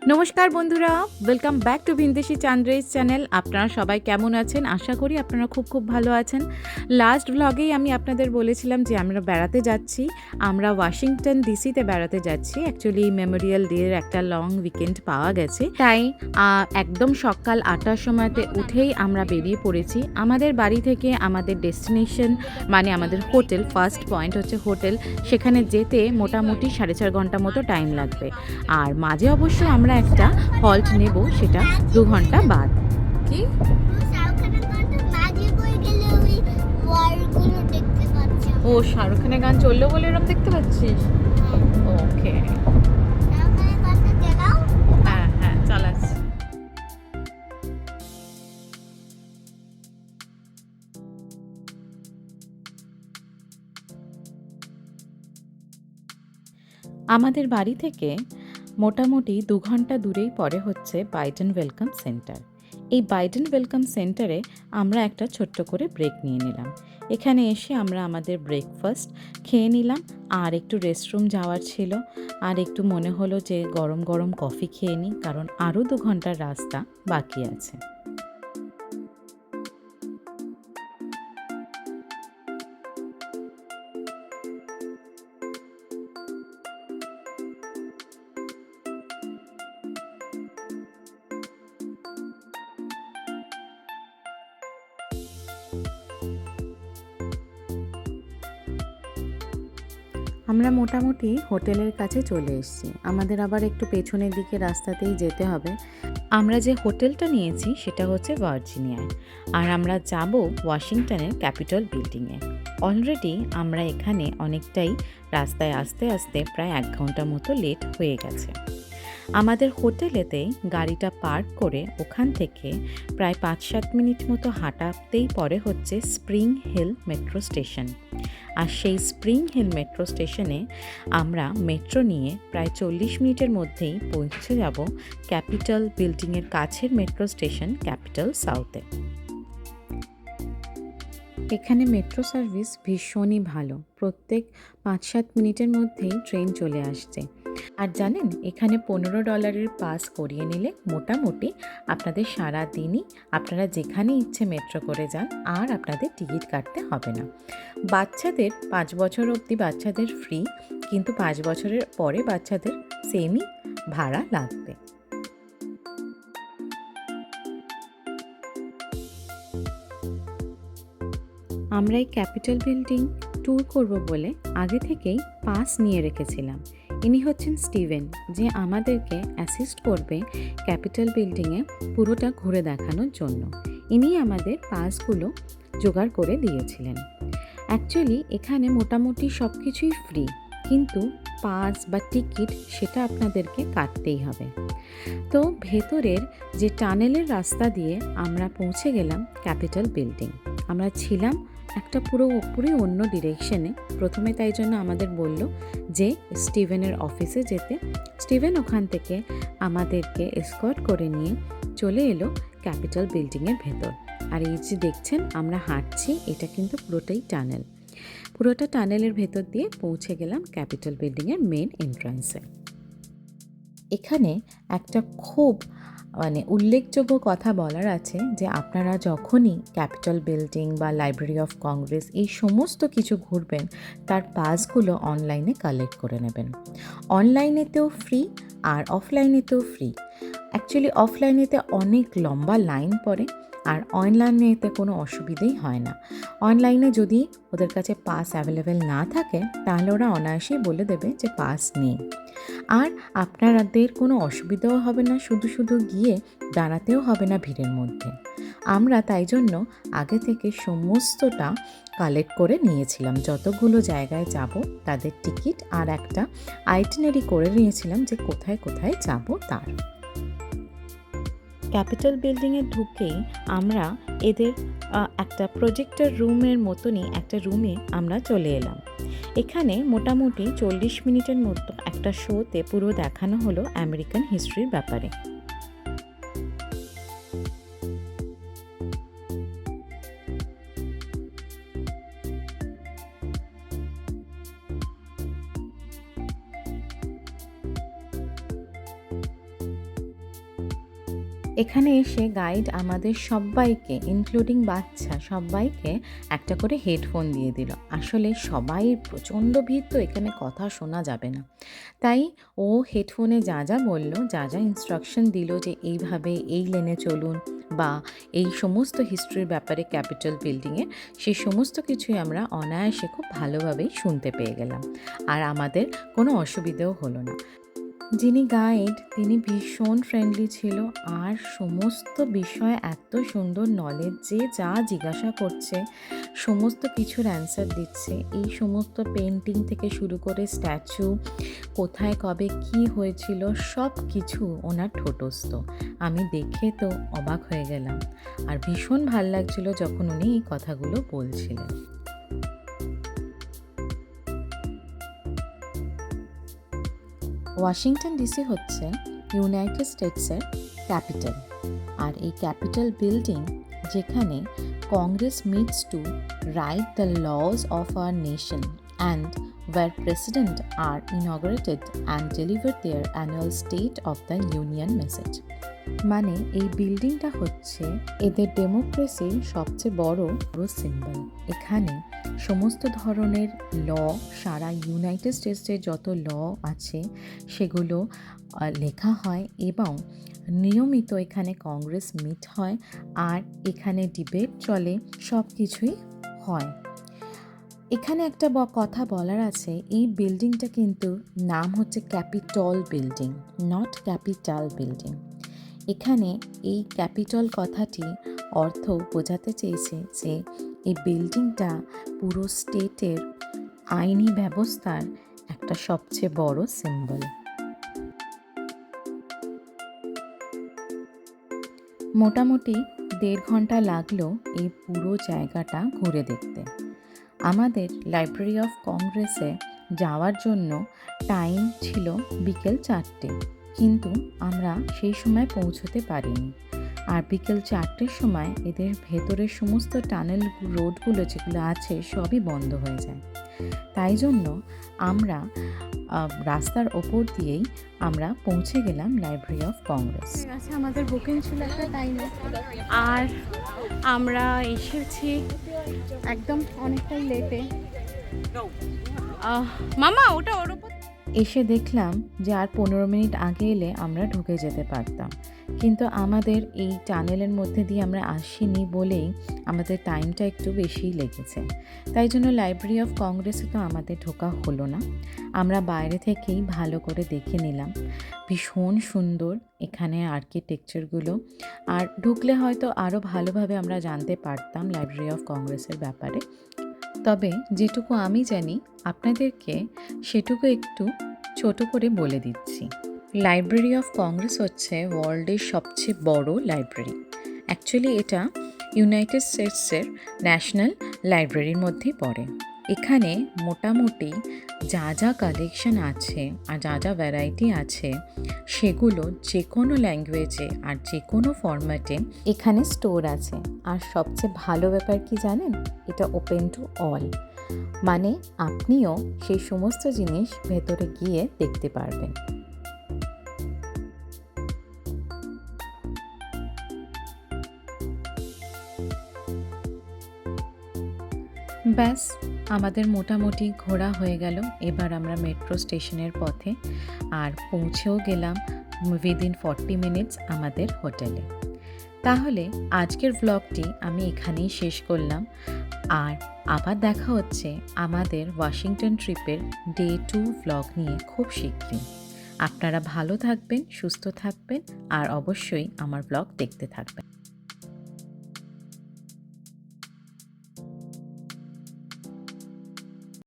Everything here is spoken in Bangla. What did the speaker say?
নমস্কার বন্ধুরা, ওয়েলকাম ব্যাক টু ভিনদেশি চান্দ্রেস চ্যানেল। আপনারা সবাই কেমন আছেন? আশা করি আপনারা খুব ভালো আছেন। লাস্ট ভ্লগেই আমি আপনাদের বলেছিলাম যে আমরা বেড়াতে যাচ্ছি। আমরা ওয়াশিংটন ডিসিতে বেড়াতে যাচ্ছি। অ্যাকচুয়ালি মেমোরিয়াল ডের একটা লং উইকেন্ড পাওয়া গেছে, তাই একদম সকাল ৮টার সময়তে উঠেই আমরা বেরিয়ে পড়েছি। আমাদের বাড়ি থেকে আমাদের ডেস্টিনেশন মানে আমাদের হোটেল, ফার্স্ট পয়েন্ট হচ্ছে হোটেল, সেখানে যেতে মোটামুটি 4.5 ঘন্টা মতো টাইম লাগবে। আর মাঝে অবশ্যই আমরা একটা হল্ট নেব, সেটা 2 ঘন্টা বাদ। কি ও শাহরুখ খানের গান চললো বলে এরকম দেখতে পাচ্ছিস? ওকে, হ্যাঁ হ্যাঁ চালাচ্ছি। আমাদের বাড়ি থেকে মোটামুটি 2 ঘন্টা দূরেই পড়ে হচ্ছে বাইডেন ওয়েলকাম সেন্টার। এই বাইডেন ওয়েলকাম সেন্টারে আমরা একটা ছোট্ট করে ব্রেক নিয়ে নিলাম। এখানে এসে আমরা আমাদের ব্রেকফাস্ট খেয়ে নিলাম, আর একটু রেস্টরুম যাওয়ার ছিল, আর একটু মনে হলো যে গরম গরম কফি খেয়ে নিই, কারণ আরও 2 ঘন্টার রাস্তা বাকি আছে। আমরা মোটামুটি হোটেলের কাছে চলে এসেছি। আমাদের আবার একটু পেছনের দিকে রাস্তাতেই যেতে হবে। আমরা যে হোটেলটা নিয়েছি সেটা হচ্ছে ভার্জিনিয়ায়, আর আমরা যাব ওয়াশিংটনের ক্যাপিটল বিল্ডিংয়ে। অলরেডি আমরা এখানে অনেকটাই রাস্তায় আসতে আসতে প্রায় 1 ঘন্টা মতো লেট হয়ে গেছে। আমাদের হোটেলেতেই গাড়িটা পার্ক করে ওখান থেকে প্রায় 5-7 মিনিট মতো হাঁটাতেই পরে হচ্ছে স্প্রিং হিল মেট্রো স্টেশন। আর সেই স্প্রিং হিল মেট্রো স্টেশনে আমরা মেট্রো নিয়ে প্রায় 40 মিনিটের মধ্যেই পৌঁছে যাব ক্যাপিটল বিল্ডিংয়ের কাছের মেট্রো স্টেশন ক্যাপিটল সাউথে। এখানে মেট্রো সার্ভিস ভীষণই ভালো, প্রত্যেক 5-7 মিনিটের মধ্যেই ট্রেন চলে আসছে। আর জানেন, এখানে $15 পাস করিয়ে নিলে মোটামুটি আপনাদের সারা দিনই আপনারা যেখানে ইচ্ছে মেট্রো করে যান, আর আপনাদের টিকিট কাটতে হবে না। বাচ্চাদের 5 বছর অবধি বাচ্চাদের ফ্রি, কিন্তু 5 বছরের পরে বাচ্চাদের সেমই ভাড়া লাগবে। আমরা এই ক্যাপিটল বিল্ডিং ট্যুর করব বলে আগে থেকেই পাস নিয়ে রেখেছিলাম। ইনি হচ্ছেন স্টিভেন, যে আমাদেরকে অ্যাসিস্ট করবে ক্যাপিটল বিল্ডিংয়ে পুরোটা ঘুরে দেখানোর জন্য। ইনি আমাদের পাসগুলো জোগাড় করে দিয়েছিলেন। অ্যাকচুয়ালি এখানে মোটামুটি সব কিছুই ফ্রি, কিন্তু পাস বা টিকিট সেটা আপনাদেরকে কাটতেই হবে। তো ভেতরের যে টানেলের রাস্তা দিয়ে আমরা পৌঁছে গেলাম ক্যাপিটল বিল্ডিং। আমরা ছিলাম একটা পুরোপুরি অন্য ডিরেকশনে প্রথমে, তাই জন্য আমাদের বলল যে স্টিভেনের অফিসে যেতে। স্টিভেন ওখান থেকে আমাদেরকে এসকর্ট করে নিয়ে চলে এলো ক্যাপিটল বিল্ডিংয়ের ভেতর। আর এই যে দেখছেন আমরা হাঁটছি, এটা কিন্তু পুরোটাই টানেল। পুরোটা টানেলের ভেতর দিয়ে পৌঁছে গেলাম ক্যাপিটল বিল্ডিংয়ের মেন এন্ট্রান্সে। এখানে একটা খুব উল্লেখযোগ্য কথা বলার আছে, যে আপনারা যখনই ক্যাপিটল বিল্ডিং বা লাইব্রেরি অফ কংগ্রেস এই সমস্ত কিছু ঘুরবেন, তার পাসগুলো অনলাইনে কালেক্ট করে নেবেন। অনলাইনেতেও ফ্রি আর অফলাইনেতেও ফ্রি। অ্যাকচুয়ালি অফলাইনেতে অনেক লম্বা লাইন পড়ে, আর অনলাইনেতে কোনো অসুবিধেই হয় না। অনলাইনে যদি ওদের কাছে পাস অ্যাভেলেবেল না থাকে, তাহলে ওরা অনায়াসেই বলে দেবে যে পাস নেই। আর আপনাদের কোনো অসুবিধাও হবে না, শুধু গিয়ে দাঁড়াতেও হবে না ভিড়ের মধ্যে। আমরা তাই জন্য আগে থেকে সমস্তটা কালেক্ট করে নিয়েছিলাম, যতগুলো জায়গায় যাব তাদের টিকিট, আর একটা আইটিনারি করে নিয়েছিলাম যে কোথায় কোথায় যাব তার। ক্যাপিটল বিল্ডিংয়ে ঢুকেই আমরা এদের একটা প্রজেক্টর রুমের মতনই একটা রুমে আমরা চলে এলাম। এখানে মোটামুটি 40 মিনিটের মতো একটা শোতে পুরো দেখানো হলো আমেরিকান হিস্ট্রির ব্যাপারে। এখানে এসে গাইড আমাদের সবাইকে ইনক্লুডিং বাচ্চা সবাইকে একটা করে হেডফোন দিয়ে দিল। আসলে সবাই প্রচণ্ড ভিড়, তো এখানে কথা শোনা যাবে না, তাই ও হেডফোনে যা যা বলল, যা যা ইনস্ট্রাকশন দিল যে এইভাবে এই লেনে চলুন বা এই সমস্ত হিস্ট্রির ব্যাপারে ক্যাপিটাল বিল্ডিংয়ের, সেই সমস্ত কিছুই আমরা অনায়াসে খুব ভালোভাবেই শুনতে পেয়ে গেলাম, আর আমাদের কোনো অসুবিধেও হলো না। যিনি গাইড তিনি ভীষণ ফ্রেন্ডলি ছিল, আর সমস্ত বিষয় এত সুন্দর নলেজ, যে যা জিজ্ঞাসা করছে সমস্ত কিছুর অ্যান্সার দিচ্ছে। এই সমস্ত পেন্টিং থেকে শুরু করে স্ট্যাচু, কোথায় কবে কি হয়েছিল, সব কিছু ওনার ঠোঁটস্থ। আমি দেখে তো অবাক হয়ে গেলাম, আর ভীষণ ভাল লাগছিল যখন উনি এই কথাগুলো বলছিলেন। ওয়াশিংটন ডিসি হচ্ছে ইউনাইটেড স্টেটসের ক্যাপিটাল, আর এই ক্যাপিটাল বিল্ডিং যেখানে Congress meets to write the laws of our nation and where president are inaugurated and deliver their annual State of the Union message. মানে এই বিল্ডিংটা হচ্ছে এদের ডেমোক্রেসির সবচেয়ে বড় সিম্বল। এখানে সমস্ত ধরনের ল, সারা ইউনাইটেড স্টেটসের যত ল আছে সেগুলো লেখা হয়, এবং নিয়মিত এখানে কংগ্রেস মিট হয়, আর এখানে ডিবেট চলে, সব কিছুই হয়। এখানে একটা কথা বলার আছে, এই বিল্ডিংটা কিন্তু নাম হচ্ছে Capitol building, not capital building. এখানে এই ক্যাপিটল কথাটি অর্থ বোঝাতে চেয়েছে যে এই বিল্ডিংটা পুরো স্টেটের আইনি ব্যবস্থার একটা সবচেয়ে বড় সিম্বল। মোটামুটি 1.5 ঘন্টা লাগলো এই পুরো জায়গাটা ঘুরে দেখতে। আমাদের লাইব্রেরি অফ কংগ্রেসে যাওয়ার জন্য টাইম ছিল বিকেল 4টে, কিন্তু আমরা সেই সময় পৌঁছতে পারিনি। আর বিকেল 4টের সময় এদের ভেতরের সমস্ত টানেল রোডগুলো যেগুলো আছে সবই বন্ধ হয়ে যায়। তাই জন্য আমরা রাস্তার ওপর দিয়েই আমরা পৌঁছে গেলাম লাইব্রেরি অফ কংগ্রেস। আচ্ছা, আমাদের বুকিং ছিল একটা টাইমে, আর আমরা এসেছি একদম অনেকটাই লেটে। মামা ওটা ওর উপর। এসে দেখলাম যে আর 15 মিনিট আগে এলে আমরা ঢুকে যেতে পারতাম, কিন্তু আমাদের এই টানেলের মধ্যে দিয়ে আমরা আসিনি বলেই আমাদের টাইমটা একটু বেশিই লেগেছে। তাই জন্য লাইব্রেরি অফ কংগ্রেসে তো আমাদের ঢোকা হলো না, আমরা বাইরে থেকেই ভালো করে দেখে নিলাম। ভীষণ সুন্দর এখানে আর্কিটেকচারগুলো, আর ঢুকলে হয়তো আরও ভালোভাবে আমরা জানতে পারতাম লাইব্রেরি অফ কংগ্রেসের ব্যাপারে। তবে যেটুকু আমি জানি আপনাদেরকে সেটুকু একটু ছোট করে বলে দিচ্ছি। লাইব্রেরি অফ কংগ্রেস হচ্ছে ওয়ার্ল্ডের সবচেয়ে বড় লাইব্রেরি। অ্যাকচুয়ালি এটা ইউনাইটেড স্টেটসের ন্যাশনাল লাইব্রেরির মধ্যেই পড়ে। এখানে মোটামুটি যা যা কালেকশন আছে আর যা যা ভ্যারাইটি আছে সেগুলো যে কোনো ল্যাঙ্গুয়েজে আর যে কোনো ফরম্যাটে এখানে স্টোর আছে। আর সবচেয়ে ভালো ব্যাপার কি জানেন, এটা ওপেন টু অল, মানে আপনিও সেই সমস্ত জিনিস ভেতরে গিয়ে দেখতে পারবেন। ব্যাস, আমাদের মোটামুটি ঘোরা হয়ে গেল। এবার আমরা মেট্রো স্টেশনের পথে, আর পৌঁছেও গেলাম উইদিন 40 মিনিটস আমাদের হোটেলে। তাহলে আজকের ভ্লগটি আমি এখানেই শেষ করলাম, আর আবার দেখা হচ্ছে আমাদের ওয়াশিংটন ট্রিপের ডে 2 ভ্লগ নিয়ে খুব শীঘ্রই। আপনারা ভালো থাকবেন, সুস্থ থাকবেন, আর অবশ্যই আমার ভ্লগ দেখতে থাকবেন।